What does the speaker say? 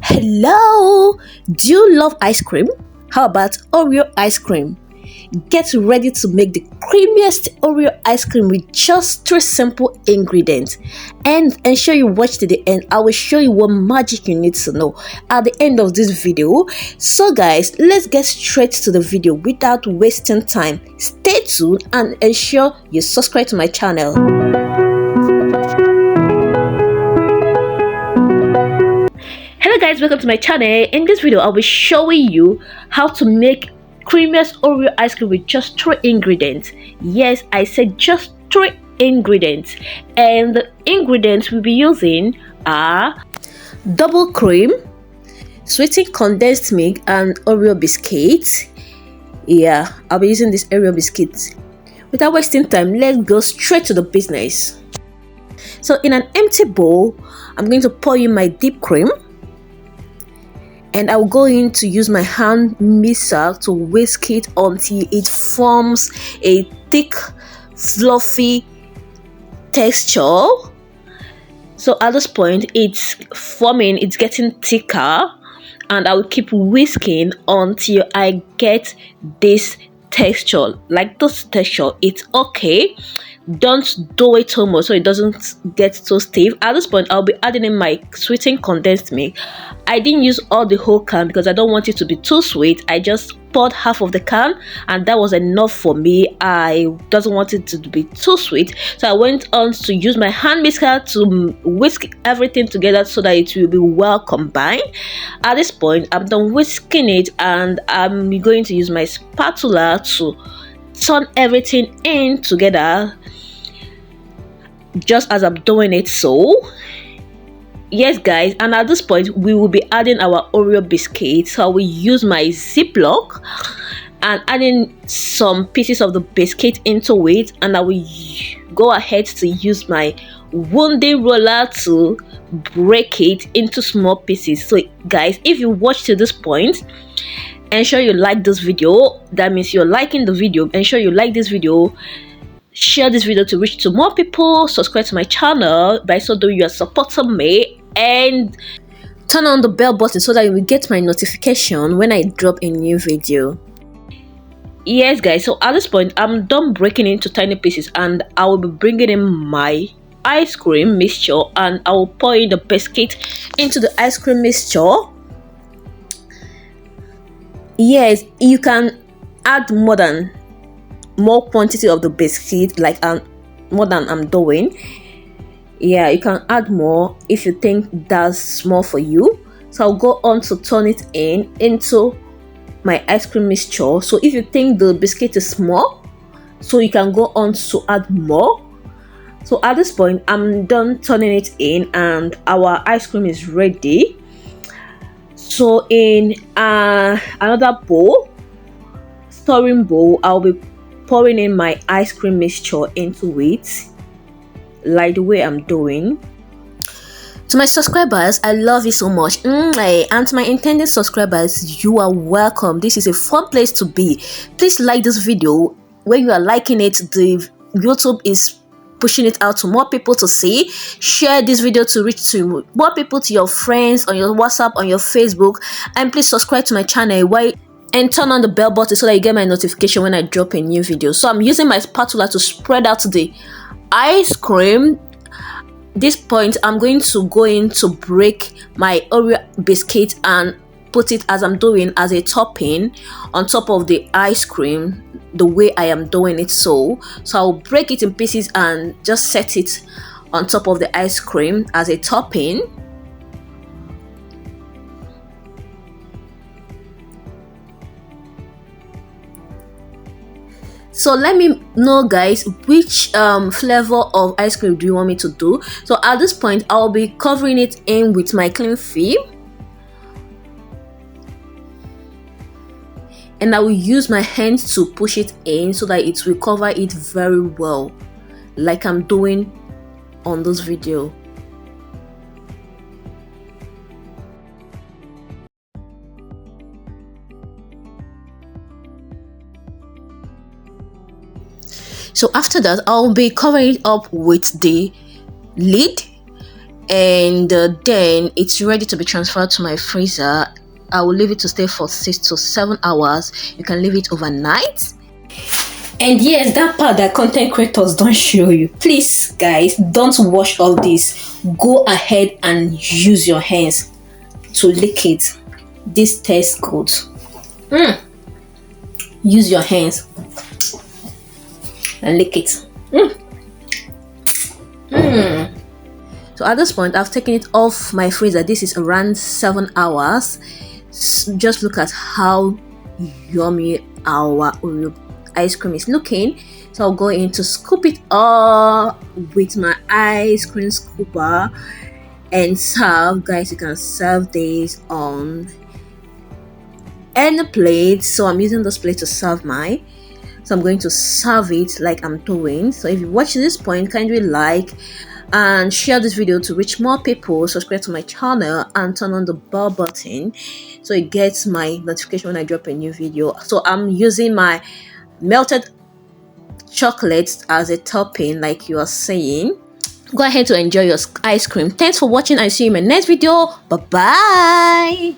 Hello! Do you love ice cream? How about Oreo ice cream? Get ready to make the creamiest Oreo ice cream with just 3 simple ingredients. And ensure you watch to the end. I will show you what magic you need to know at the end of this video. So guys, let's get straight to the video without wasting time. Stay tuned and ensure you subscribe to my channel. Hello guys, welcome to my channel. In this video I'll be showing you how to make creamiest Oreo ice cream with just 3 ingredients. Yes, I said just 3 ingredients, and the ingredients we'll be using are double cream, sweetened condensed milk, and Oreo biscuits. Yeah, I'll be using this Oreo biscuits. Without wasting time, let's go straight to the business. So in an empty bowl, I'm going to pour in my deep cream, and I'll go in to use my hand mixer to whisk it until it forms a thick, fluffy texture. So at this point, it's forming, it's getting thicker, and I will keep whisking until I get this texture. Like this texture, it's okay. Don't do it too much so it doesn't get so stiff. At this point, I'll be adding in my sweetened condensed milk. I didn't use all the whole can because I don't want it to be too sweet. I just poured half of the can, and that was enough for me. I doesn't want it to be too sweet, so I went on to use my hand whisker to whisk everything together so that it will be well combined. At this point, I'm done whisking it, and I'm going to use my spatula to turn everything in together, just as I'm doing it. So yes guys, and at this point we will be adding our Oreo biscuits. So I will use my Ziploc and adding some pieces of the biscuit into it, and I will go ahead to use my wounding roller to break it into small pieces. So guys, if you watch to this point, ensure you like this video. That means you're liking the video. Ensure you like this video, share this video to reach to more people, subscribe to my channel. By so doing, you are supporting me, and turn on the bell button so that you will get my notification when I drop a new video. Yes guys, so at this point I'm done breaking into tiny pieces, and I will be bringing in my ice cream mixture, and I will pour in the biscuit into the ice cream mixture. Yes, you can add more quantity of the biscuit, like more than I'm doing. Yeah, you can add more if you think that's small for you. So I'll go on to turn it into my ice cream mixture. So if you think the biscuit is small, so you can go on to add more. So at this point I'm done turning it in, and our ice cream is ready. So in another bowl, stirring bowl, I'll be pouring in my ice cream mixture into it, like the way I'm doing. To my subscribers, I love you so much. And to my intended subscribers, you are welcome. This is a fun place to be. Please like this video. When you are liking it, the YouTube is pushing it out to more people to see. Share this video to reach to more people, to your friends, on your WhatsApp, on your Facebook, and please subscribe to my channel and turn on the bell button so that you get my notification when I drop a new video. So I'm using my spatula to spread out the ice cream. This point I'm going to go in to break my Oreo biscuit and put it, as I'm doing, as a topping on top of the ice cream, the way I am doing it. So I'll break it in pieces and just set it on top of the ice cream as a topping. So let me know guys, which flavor of ice cream do you want me to do. So at this point I'll be covering it in with my cling film, and I will use my hands to push it in so that it will cover it very well, like I'm doing on this video. So after that, I'll be covering it up with the lid, and then it's ready to be transferred to my freezer. I will leave it to stay for 6 to 7 hours. You can leave it overnight. And yes, that part that content creators don't show you. Please, guys, don't watch all this. Go ahead and use your hands to lick it. This tastes good. Use your hands and lick it. So at this point, I've taken it off my freezer. This is around 7 hours. Just look at how yummy our Oreo ice cream is looking. So I'll go in to scoop it up with my ice cream scooper and serve. Guys, you can serve this on any plate. So I'm using this plate to serve mine. So I'm going to serve it like I'm doing. So if you watch this point, kindly like and share this video to reach more people. Subscribe to my channel and turn on the bell button so it gets my notification when I drop a new video. So I'm using my melted chocolate as a topping, like you are saying. Go ahead to enjoy your ice cream. Thanks for watching. I see you in my next video. Bye bye.